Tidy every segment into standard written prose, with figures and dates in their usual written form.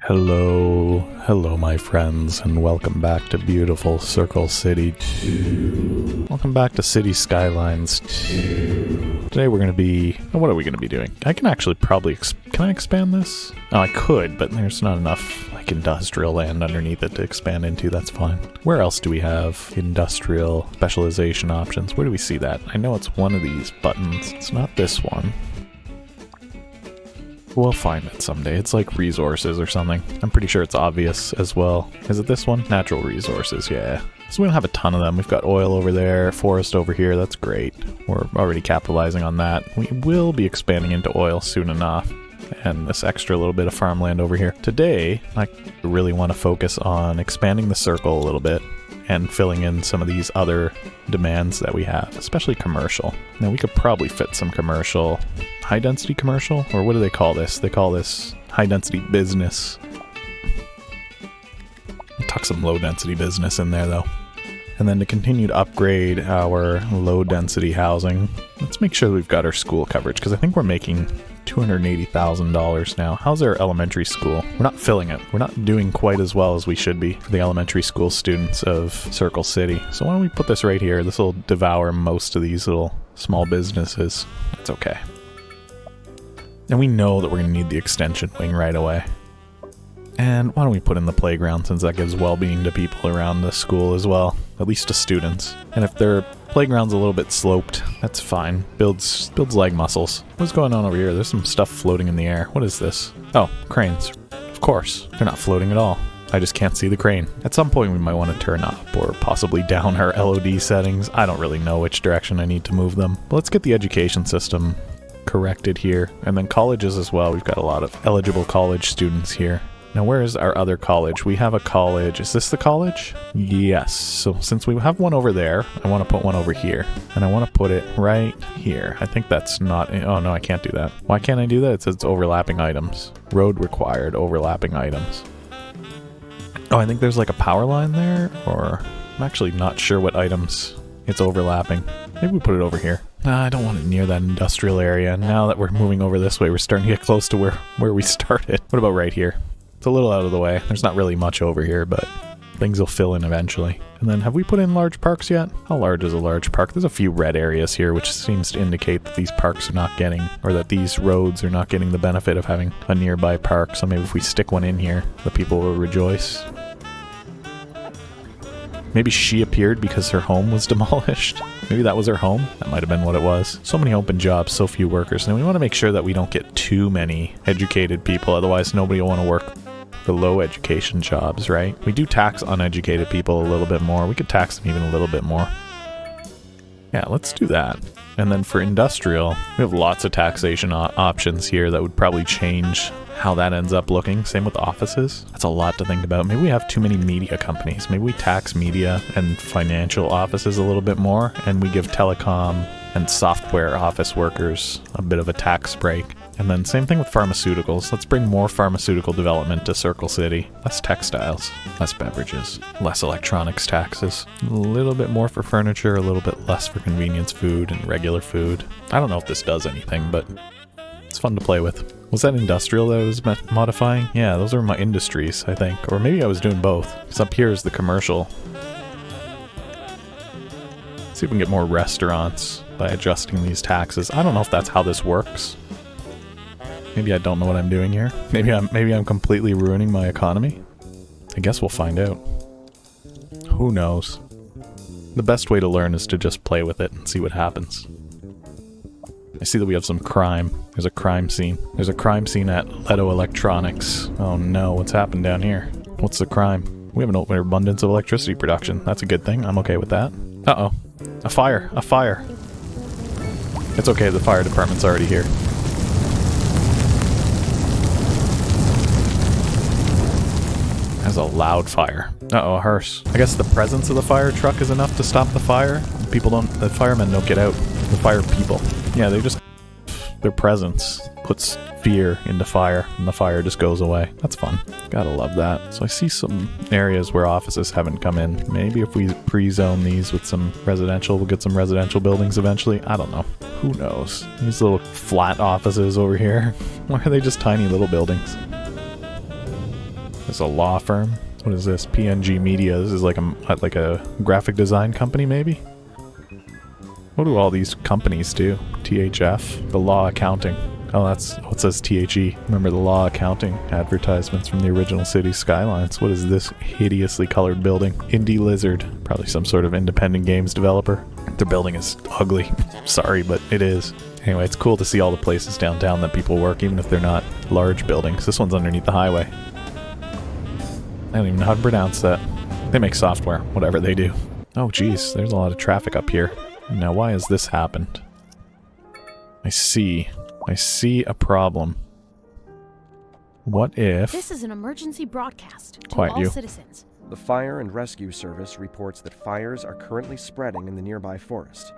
Hello my friends, and welcome back to beautiful Circle City 2. Welcome back to Cities Skylines 2. Today we're going to be... what are we going to be doing? I can actually probably... can I expand this? Oh, I could, but there's not enough like industrial land underneath it to expand into. That's fine. Where else do we have industrial specialization options? Where do we see that? I know it's one of these buttons. It's not this one. We'll find it someday. It's like resources or something. I'm pretty sure it's obvious as well. Is it this one? Natural resources, yeah. So we don't have a ton of them. We've got oil over there, forest over here. That's great. We're already capitalizing on that. We will be expanding into oil soon enough. And this extra little bit of farmland over here. Today, I really want to focus on expanding the circle a little bit and filling in some of these other demands that we have, especially commercial. Now we could probably fit some commercial, high density commercial, or what do they call this? They call this high density business. Tuck some low density business in there though. And then to continue to upgrade our low density housing, let's make sure we've got our school coverage, because I think we're making $280,000 now. How's our elementary school? We're not filling it. We're not doing quite as well as we should be for the elementary school students of Circle City. So why don't we put this right here? This will devour most of these little small businesses. That's okay. And we know that we're going to need the extension wing right away. And why don't we put in the playground, since that gives well-being to people around the school as well, at least to students. And if their playground's a little bit sloped, that's fine. Builds leg muscles. What's going on over here? There's some stuff floating in the air. What is this? Oh, cranes. Of course. They're not floating at all. I just can't see the crane. At some point we might want to turn up or possibly down our LOD settings. I don't really know which direction I need to move them. But let's get the education system corrected here. And then colleges as well. We've got a lot of eligible college students here. Now, where is our other college? We have a college. Is this the college? Yes. So since we have one over there, I want to put one over here. And I want to put it right here. I think that's not... oh, no, I can't do that. Why can't I do that? It says it's overlapping items. Road required overlapping items. Oh, I think there's like a power line there? Or... I'm actually not sure what items it's overlapping. Maybe we put it over here. I don't want it near that industrial area. Now that we're moving over this way, we're starting to get close to where we started. What about right here? It's a little out of the way. There's not really much over here, but things will fill in eventually. And then have we put in large parks yet? How large is a large park? There's a few red areas here, which seems to indicate that these parks are not getting, or that these roads are not getting the benefit of having a nearby park. So maybe if we stick one in here, the people will rejoice. Maybe she appeared because her home was demolished. Maybe that was her home. That might have been what it was. So many open jobs, so few workers. And we want to make sure that we don't get too many educated people. Otherwise, nobody will want to work the low education jobs, right? We do tax uneducated people a little bit more. We could tax them even a little bit more. Yeah, let's do that. And then for industrial, we have lots of taxation options here that would probably change how that ends up looking. Same with offices. That's a lot to think about. Maybe we have too many media companies. Maybe we tax media and financial offices a little bit more, and we give telecom and software office workers a bit of a tax break. And then same thing with pharmaceuticals. Let's bring more pharmaceutical development to Circle City. Less textiles, less beverages, less electronics taxes. A little bit more for furniture, a little bit less for convenience food and regular food. I don't know if this does anything, but it's fun to play with. Was that industrial that I was modifying? Yeah, those are my industries, I think. Or maybe I was doing both. Because up here is the commercial. See if we can get more restaurants by adjusting these taxes. I don't know if that's how this works. Maybe I don't know what I'm doing here. Maybe I'm completely ruining my economy. I guess we'll find out. Who knows? The best way to learn is to just play with it and see what happens. I see that we have some crime. There's a crime scene. There's a crime scene at Leto Electronics. Oh no, what's happened down here? What's the crime? We have an overabundance of electricity production. That's a good thing. I'm okay with that. Uh-oh. A fire. A fire. It's okay, the fire department's already here. There's a loud fire. Uh-oh, a hearse. I guess the presence of the fire truck is enough to stop the fire. The firemen don't get out. The fire people. Yeah, their presence puts fear into fire, and the fire just goes away. That's fun. Gotta love that. So I see some areas where offices haven't come in. Maybe if we pre-zone these with some residential, we'll get some residential buildings eventually. I don't know. Who knows? These little flat offices over here. Why are they just tiny little buildings? There's a law firm. What is this? PNG Media. This is like a graphic design company, maybe? What do all these companies do? THF? The law accounting. Oh, that's... Oh, it says THE. Remember the law accounting advertisements from the original Cities Skylines. What is this hideously colored building? Indie Lizard. Probably some sort of independent games developer. Their building is ugly. Sorry, but it is. Anyway, it's cool to see all the places downtown that people work, even if they're not large buildings. This one's underneath the highway. I don't even know how to pronounce that. They make software, whatever they do. Oh, geez, there's a lot of traffic up here. Now, why has this happened? I see a problem. What if... This is an emergency broadcast to Quiet all you. citizens. The Fire and Rescue Service reports that fires are currently spreading in the nearby forest.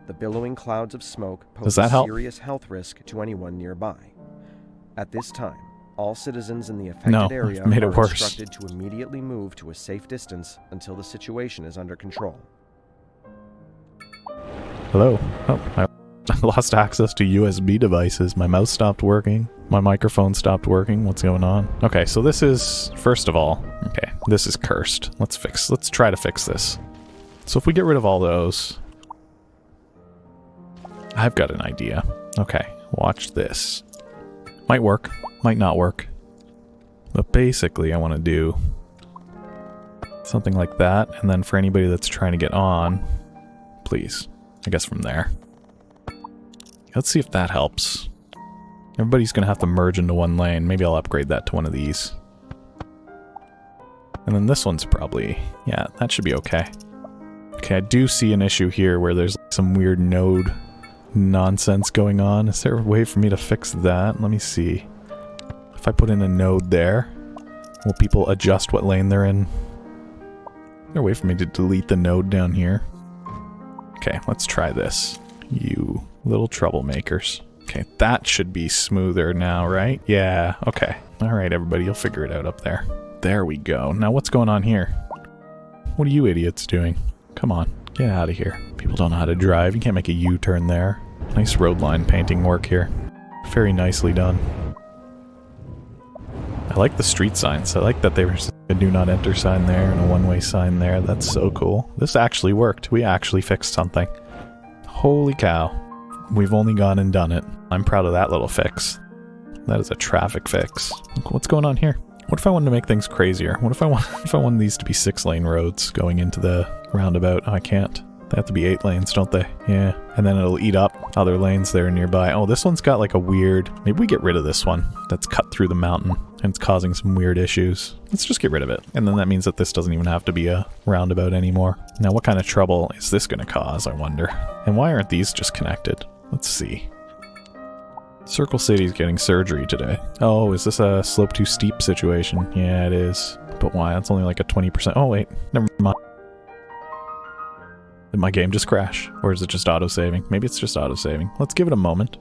The billowing clouds of smoke pose a serious health risk to anyone nearby. At this time, all citizens in the affected area are instructed to immediately move to a safe distance until the situation is under control. Hello? Oh, I lost access to USB devices. My mouse stopped working. My microphone stopped working. What's going on? Okay, so this is, first of all, okay, this is cursed. Let's try to fix this. So if we get rid of all those, I've got an idea. Okay, watch this. Might work, might not work. But basically I want to do something like that, and then for anybody that's trying to get on, please, I guess from there. Let's see if that helps. Everybody's going to have to merge into one lane. Maybe I'll upgrade that to one of these. And then this one's probably... Yeah, that should be okay. Okay, I do see an issue here where there's some weird node nonsense going on. Is there a way for me to fix that? Let me see. If I put in a node there, will people adjust what lane they're in? Is there a way for me to delete the node down here? Okay, let's try this. You little troublemakers. Okay, that should be smoother now, right? Yeah, okay. Alright, everybody, you'll figure it out up there. There we go. Now what's going on here? What are you idiots doing? Come on, get out of here. People don't know how to drive. You can't make a U-turn there. Nice road line painting work here. Very nicely done. I like the street signs. I like that there's a do not enter sign there and a one-way sign there. That's so cool. This actually worked. We actually fixed something. Holy cow. We've only gone and done it. I'm proud of that little fix. That is a traffic fix. What's going on here? What if I wanted to make things crazier? What if I wanted these to be 6-lane roads going into the roundabout? Oh, I can't. They have to be 8 lanes, don't they? Yeah. And then it'll eat up other lanes there nearby. Oh, this one's got like a weird... Maybe we get rid of this one. That's cut through the mountain and it's causing some weird issues. Let's just get rid of it. And then that means that this doesn't even have to be a roundabout anymore. Now, what kind of trouble is this going to cause, I wonder? And why aren't these just connected? Let's see. Circle City's getting surgery today. Oh, is this a slope too steep situation? Yeah, it is. But why? That's only like a 20%. Oh, wait. Never mind. Did my game just crash? Or is it just auto-saving? Maybe it's just auto-saving. Let's give it a moment.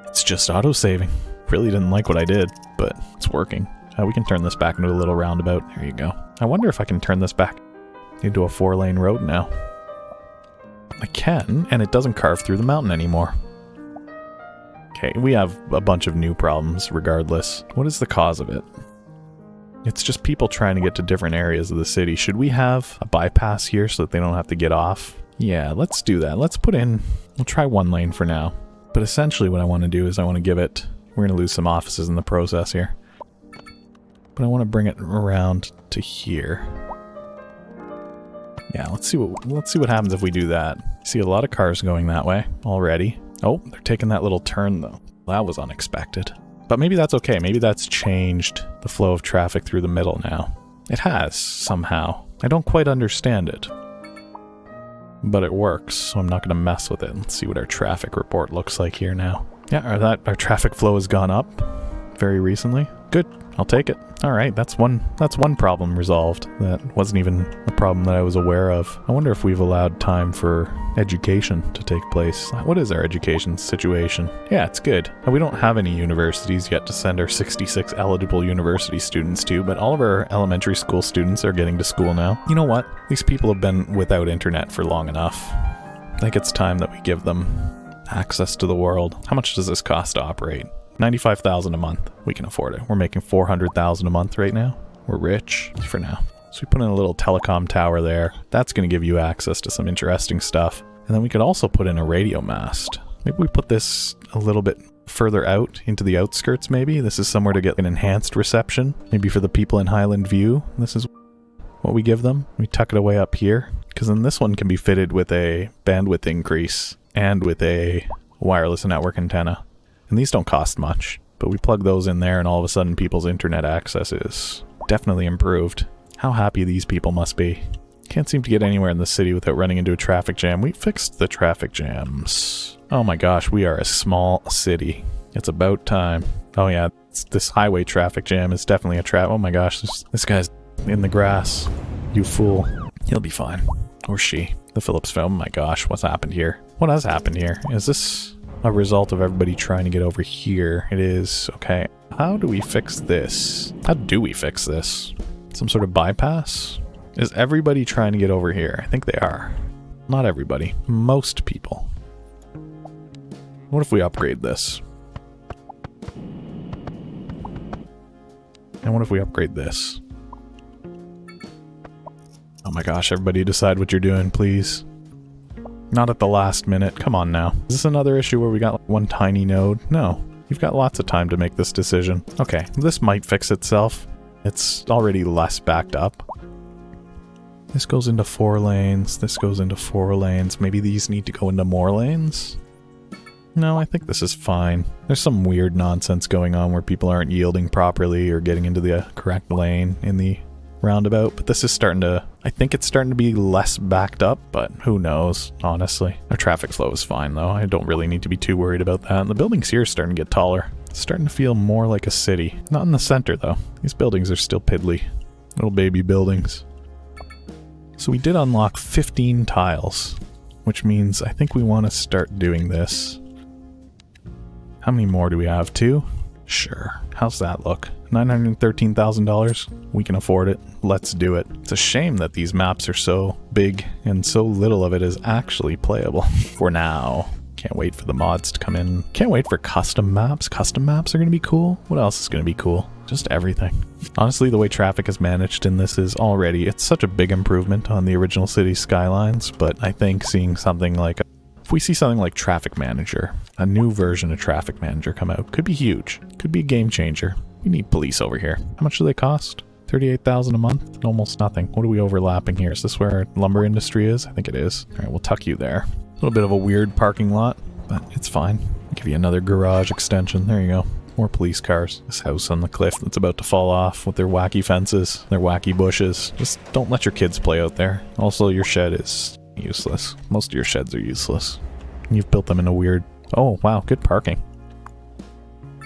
It's just auto-saving. Really didn't like what I did, but it's working. We can turn this back into a little roundabout. There you go. I wonder if I can turn this back into a 4-lane road now. I can, and it doesn't carve through the mountain anymore. Okay, we have a bunch of new problems regardless. What is the cause of it? It's just people trying to get to different areas of the city. Should we have a bypass here so that they don't have to get off? Yeah, let's do that. Let's put in... We'll try 1 lane for now. But essentially what I want to do is I want to give it... We're going to lose some offices in the process here. But I want to bring it around to here. Yeah, let's see what happens if we do that. See a lot of cars going that way already. Oh, they're taking that little turn though. That was unexpected. But maybe that's okay. Maybe that's changed the flow of traffic through the middle now. It has, somehow. I don't quite understand it. But it works, so I'm not going to mess with it. Let's see what our traffic report looks like here now. Yeah, our traffic flow has gone up very recently. Good, I'll take it. Alright, that's one problem resolved. That wasn't even a problem that I was aware of. I wonder if we've allowed time for education to take place. What is our education situation? Yeah, it's good. We don't have any universities yet to send our 66 eligible university students to, but all of our elementary school students are getting to school now. You know what? These people have been without internet for long enough. I think it's time that we give them access to the world. How much does this cost to operate? $95,000 a month. We can afford it. We're making $400,000 a month right now. We're rich for now. So we put in a little telecom tower there. That's going to give you access to some interesting stuff. And then we could also put in a radio mast. Maybe we put this a little bit further out into the outskirts maybe. This is somewhere to get an enhanced reception. Maybe for the people in Highland View. This is what we give them. We tuck it away up here. Because then this one can be fitted with a bandwidth increase and with a wireless network antenna. And these don't cost much. But we plug those in there and all of a sudden people's internet access is definitely improved. How happy these people must be. Can't seem to get anywhere in the city without running into a traffic jam. We fixed the traffic jams. Oh my gosh, we are a small city. It's about time. Oh yeah, this highway traffic jam is definitely a trap. Oh my gosh, this guy's in the grass. You fool. He'll be fine. Or she. The Phillips film. Oh my gosh, what's happened here? What has happened here? Is this a result of everybody trying to get over here? It is. Okay. How do we fix this? How do we fix this? Some sort of bypass? Is everybody trying to get over here? I think they are. Not everybody. Most people. What if we upgrade this? And what if we upgrade this? Oh my gosh, everybody decide what you're doing, please. Not at the last minute. Come on now. Is this another issue where we got like one tiny node? No. You've got lots of time to make this decision. Okay, this might fix itself. It's already less backed up. This goes into 4 lanes. This goes into 4 lanes. Maybe these need to go into more lanes? No, I think this is fine. There's some weird nonsense going on where people aren't yielding properly or getting into the correct lane in the roundabout, but this is starting to, I think it's starting to be less backed up, but who knows, honestly. Our traffic flow is fine though. I don't really need to be too worried about that. And the buildings here are starting to get taller. It's starting to feel more like a city. Not in the center though. These buildings are still piddly. Little baby buildings. So we did unlock 15 tiles, which means I think we want to start doing this. How many more do we have? 2? Sure. How's that look? $913,000? We can afford it. Let's do it. It's a shame that these maps are so big and so little of it is actually playable for now. Can't wait for the mods to come in. Can't wait for custom maps. Custom maps are going to be cool. What else is going to be cool? Just everything. Honestly, the way traffic is managed in this is already, it's such a big improvement on the original Cities Skylines, but I think seeing something like, if we see something like Traffic Manager, a new version of Traffic Manager come out, could be huge. Could be a game changer. We need police over here. How much do they cost? $38,000 a month? Almost nothing. What are we overlapping here? Is this where our lumber industry is? I think it is. All right, we'll tuck you there. A little bit of a weird parking lot, but it's fine. I'll give you another garage extension. There you go. More police cars. This house on the cliff that's about to fall off with their wacky fences, their wacky bushes. Just don't let your kids play out there. Also, your shed is useless. Most of your sheds are useless. You've built them in a weird... Oh, wow, good parking.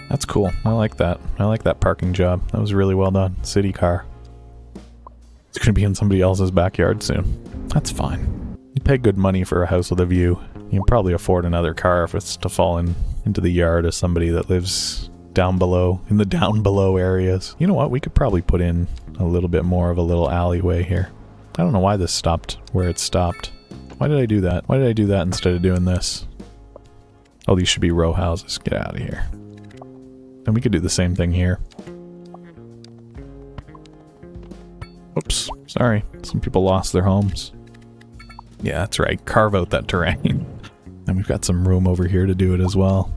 That's cool. I like that. I like that parking job. That was really well done. City car. It's going to be in somebody else's backyard soon. That's fine. You pay good money for a house with a view. You can probably afford another car if it's to fall into the yard of somebody that lives down below, in the down below areas. You know what? We could probably put in a little bit more of a little alleyway here. I don't know why this stopped where it stopped. Why did I do that? Why did I do that instead of doing this? Oh, these should be row houses. Get out of here. And we could do the same thing here. Oops, sorry. Some people lost their homes. Yeah, that's right. Carve out that terrain. And we've got some room over here to do it as well.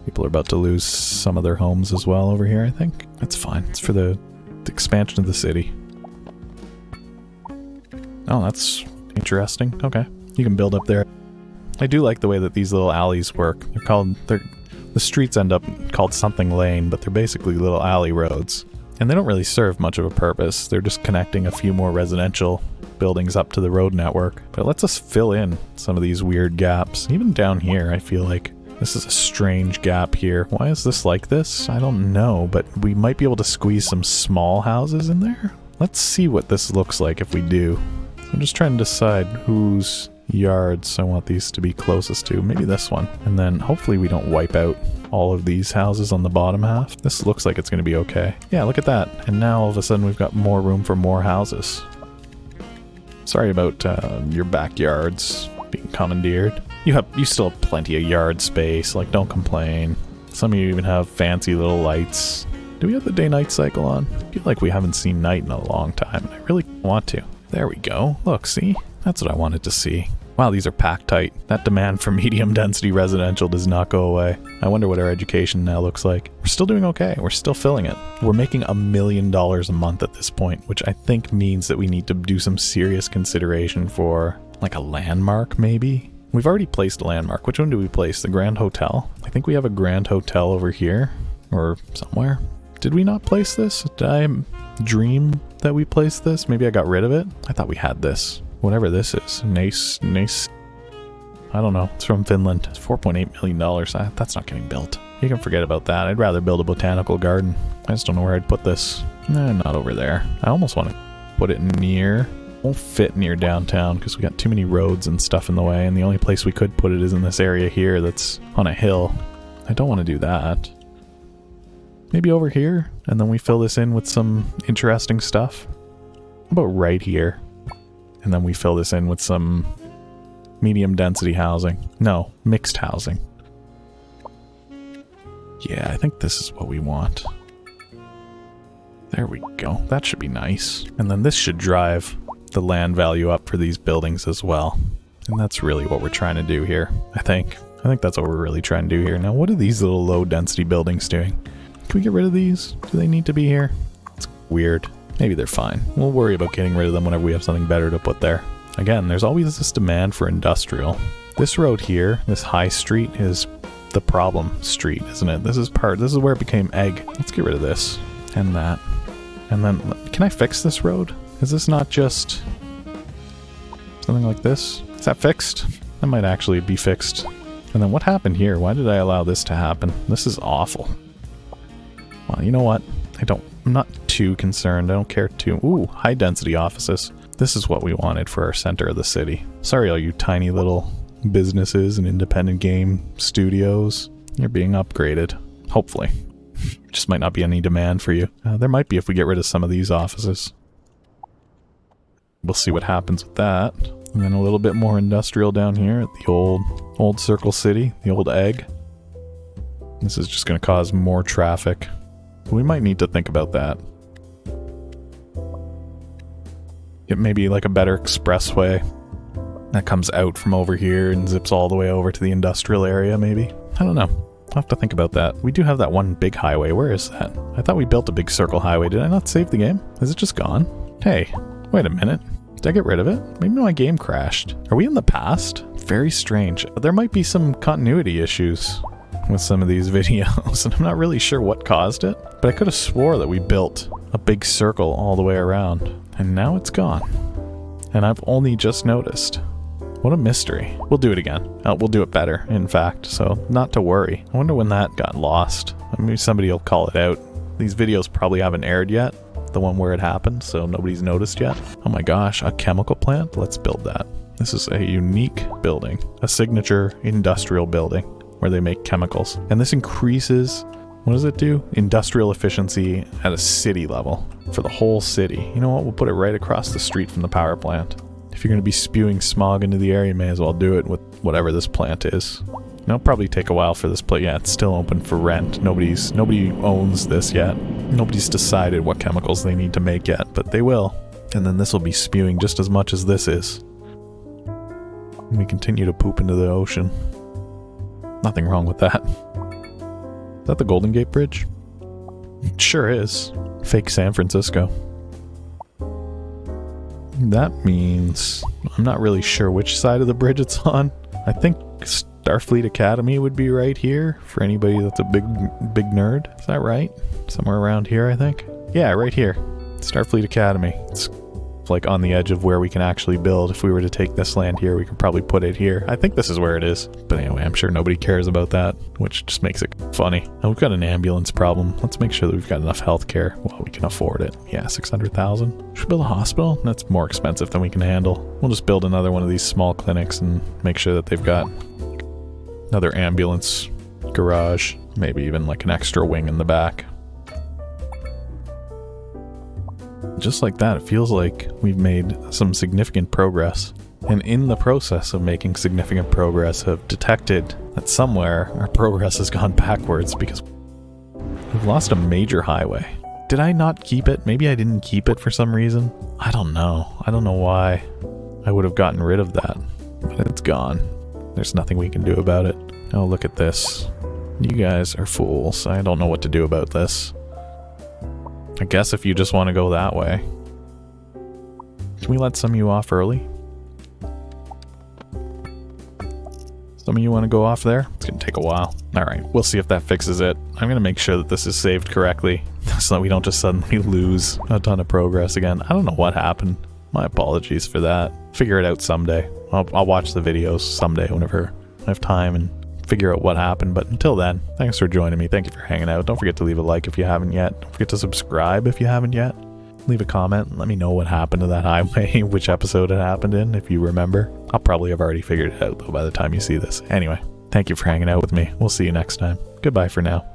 People are about to lose some of their homes as well over here, I think. That's fine. It's for the expansion of the city. Oh, that's interesting. Okay. You can build up there. I do like the way that these little alleys work. The streets end up called something lane, but they're basically little alley roads. And they don't really serve much of a purpose. They're just connecting a few more residential buildings up to the road network. But it lets us fill in some of these weird gaps. Even down here, I feel like this is a strange gap here. Why is this like this? I don't know, but we might be able to squeeze some small houses in there. Let's see what this looks like if we do. I'm just trying to decide whose yards I want these to be closest to. Maybe this one. And then hopefully we don't wipe out all of these houses on the bottom half. This looks like it's going to be okay. Yeah, look at that. And now all of a sudden we've got more room for more houses. Sorry about your backyards being commandeered. You still have plenty of yard space. Like, don't complain. Some of you even have fancy little lights. Do we have the day-night cycle on? I feel like we haven't seen night in a long time, and I really want to. There we go. Look, see? That's what I wanted to see. Wow, these are packed tight. That demand for medium density residential does not go away. I wonder what our education now looks like. We're still doing okay. We're still filling it. We're making $1 million a month at this point, which I think means that we need to do some serious consideration for like a landmark maybe. We've already placed a landmark. Which one do we place? The Grand Hotel? I think we have a Grand Hotel over here or somewhere. Did we not place this? Did I dream that we placed this? Maybe I got rid of it? I thought we had this. Whatever this is. Nice. I don't know. It's from Finland. It's $4.8 million. That's not getting built. You can forget about that. I'd rather build a botanical garden. I just don't know where I'd put this. Not over there. I almost want to put it near... Won't fit near downtown because we got too many roads and stuff in the way, and the only place we could put it is in this area here that's on a hill. I don't want to do that. Maybe over here, and then we fill this in with some interesting stuff. How about right here? And then we fill this in with some medium density housing. No, mixed housing. Yeah, I think this is what we want. There we go. That should be nice. And then this should drive the land value up for these buildings as well. And that's really what we're trying to do here, I think. I think that's what we're really trying to do here. Now, what are these little low density buildings doing? Can we get rid of these? Do they need to be here? It's weird. Maybe they're fine. We'll worry about getting rid of them whenever we have something better to put there. Again, there's always this demand for industrial. This road here, this high street, is the problem street, isn't it? This is where it became egg. Let's get rid of this and that. And then, can I fix this road? Is this not just something like this? Is that fixed? That might actually be fixed. And then what happened here? Why did I allow this to happen? This is awful. Well, you know what? I'm not too concerned. I don't care too. Ooh, high density offices. This is what we wanted for our center of the city. Sorry, all you tiny little businesses and independent game studios. You're being upgraded. Hopefully. Just might not be any demand for you. There might be if we get rid of some of these offices. We'll see what happens with that. And then a little bit more industrial down here at the old Circle City, the old egg. This is just going to cause more traffic. We might need to think about that. Get maybe like a better expressway that comes out from over here and zips all the way over to the industrial area, maybe. I don't know. I'll have to think about that. We do have that one big highway. Where is that? I thought we built a big circle highway. Did I not save the game? Is it just gone? Hey, wait a minute. Did I get rid of it? Maybe my game crashed. Are we in the past? Very strange. There might be some continuity issues with some of these videos, and I'm not really sure what caused it, but I could have swore that we built a big circle all the way around, and now it's gone. And I've only just noticed. What a mystery. We'll do it again. We'll do it better, in fact, so not to worry. I wonder when that got lost. Maybe somebody will call it out. These videos probably haven't aired yet, the one where it happened, so nobody's noticed yet. Oh my gosh, a chemical plant? Let's build that. This is a unique building, a signature industrial building where they make chemicals. And this increases, what does it do? Industrial efficiency at a city level for the whole city. You know what? We'll put it right across the street from the power plant. If you're going to be spewing smog into the area, you may as well do it with whatever this plant is. It'll probably take a while for this plant. Yeah, it's still open for rent. Nobody owns this yet. Nobody's decided what chemicals they need to make yet, but they will. And then this will be spewing just as much as this is. And we continue to poop into the ocean. Nothing wrong with that. Is that the Golden Gate Bridge? It sure is. Fake San Francisco. That means I'm not really sure which side of the bridge it's on. I think Starfleet Academy would be right here for anybody that's a big nerd. Is that right? Somewhere around here, I think. Yeah, right here. Starfleet Academy. It's like on the edge of where we can actually build. If we were to take this land here, we could probably put it here. I think this is where it is. But anyway, I'm sure nobody cares about that, which just makes it funny. And we've got an ambulance problem. Let's make sure that we've got enough healthcare while we can afford it. Yeah, 600,000. Should we build a hospital? That's more expensive than we can handle. We'll just build another one of these small clinics and make sure that they've got another ambulance garage, maybe even like an extra wing in the back. Just like that, it feels like we've made some significant progress. And in the process of making significant progress, have detected that somewhere our progress has gone backwards because we've lost a major highway. Did I not keep it? Maybe I didn't keep it for some reason. I don't know. I don't know why I would have gotten rid of that. But it's gone. There's nothing we can do about it. Oh, look at this. You guys are fools. I don't know what to do about this. I guess if you just want to go that way. Can we let some of you off early? Some of you want to go off there? It's going to take a while. Alright, we'll see if that fixes it. I'm going to make sure that this is saved correctly so that we don't just suddenly lose a ton of progress again. I don't know what happened. My apologies for that. Figure it out someday. I'll watch the videos someday whenever I have time and figure out what happened. But until then, thanks for joining me. Thank you for hanging out. Don't forget to leave a like if you haven't yet. Don't forget to subscribe if you haven't yet. Leave a comment and let me know what happened to that highway, which episode it happened in, if you remember. I'll probably have already figured it out, though, by the time you see this. Anyway, thank you for hanging out with me. We'll see you next time. Goodbye for now.